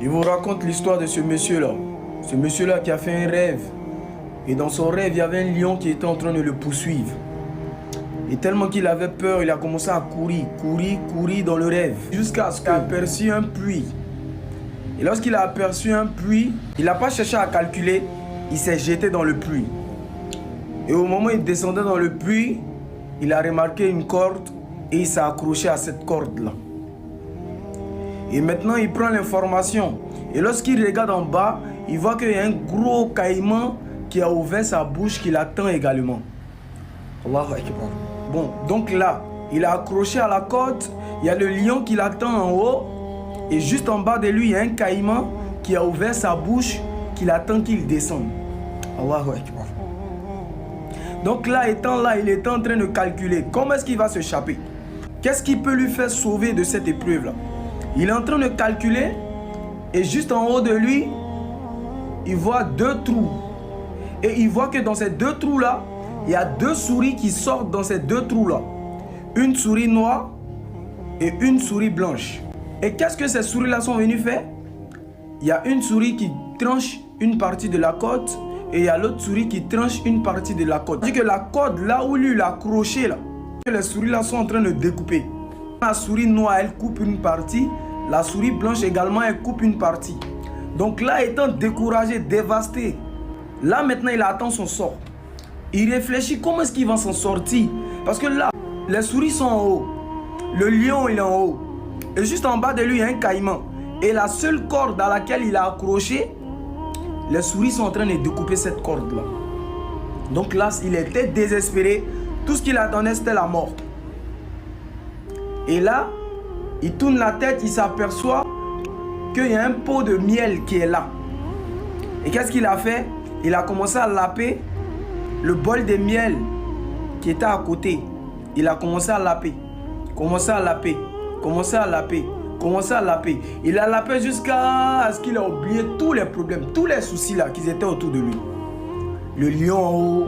Je vous raconte l'histoire de ce monsieur-là. Ce monsieur-là qui a fait un rêve. Et dans son rêve, il y avait un lion qui était en train de le poursuivre. Et tellement qu'il avait peur, il a commencé à courir dans le rêve. Jusqu'à ce qu'il a aperçu un puits. Et lorsqu'il a aperçu un puits, il n'a pas cherché à calculer, il s'est jeté dans le puits. Et au moment où il descendait dans le puits, il a remarqué une corde et il s'est accroché à cette corde-là. Et maintenant, il prend l'information. Et lorsqu'il regarde en bas, il voit qu'il y a un gros caïman qui a ouvert sa bouche, qui l'attend également. Allahu Akbar. Bon, donc là, il a accroché à la corde. Il y a le lion qui l'attend en haut. Et juste en bas de lui, il y a un caïman qui a ouvert sa bouche, qui l'attend qu'il descende. Allahu Akbar. Donc là, il est en train de calculer comment est-ce qu'il va s'échapper. Qu'est-ce qui peut lui faire sauver de cette épreuve-là? Il est en train de calculer et juste en haut de lui, il voit 2 trous. Et il voit que dans ces 2 trous-là, il y a 2 souris qui sortent dans ces 2 trous-là. Une souris noire et une souris blanche. Et qu'est-ce que ces souris-là sont venues faire? Il y a une souris qui tranche une partie de la côte et il y a l'autre souris qui tranche une partie de la côte. C'est-à-dire que la corde, là où lui l'a accroché, là, les souris-là sont en train de découper. La souris noire, elle coupe une partie. La souris blanche également, elle coupe une partie. Donc là, étant découragé, dévasté, là maintenant, il attend son sort. Il réfléchit comment est-ce qu'il va s'en sortir. Parce que là, les souris sont en haut. Le lion, il est en haut. Et juste en bas de lui, il y a un caïman. Et la seule corde à laquelle il a accroché, les souris sont en train de découper cette corde-là. Donc là, il était désespéré. Tout ce qu'il attendait, c'était la mort. Et là, il tourne la tête, il s'aperçoit qu'il y a un pot de miel qui est là. Et qu'est-ce qu'il a fait? Il a commencé à laper le bol de miel qui était à côté. Il a commencé à laper. Commencé à laper. Commencé à laper. Commencé à laper. Il a lapé jusqu'à ce qu'il a oublié tous les problèmes, tous les soucis là qui étaient autour de lui. Le lion en haut,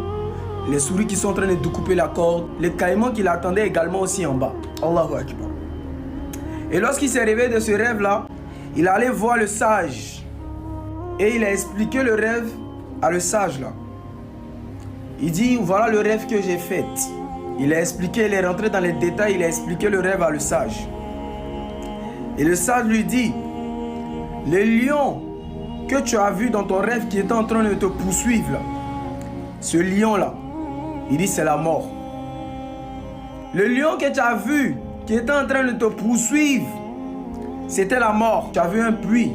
les souris qui sont en train de découper la corde, les caïmans qui l'attendaient également aussi en bas. Allahu Akbar. Et lorsqu'il s'est réveillé de ce rêve-là, il allait voir le sage. Et il a expliqué le rêve à le sage là. Il dit, voilà le rêve que j'ai fait. Il a expliqué, il est rentré dans les détails, il a expliqué le rêve à le sage. Et le sage lui dit, le lion que tu as vu dans ton rêve qui était en train de te poursuivre là, ce lion-là, il dit c'est la mort. Le lion que tu as vu qui était en train de te poursuivre, c'était la mort. Tu as vu un puits.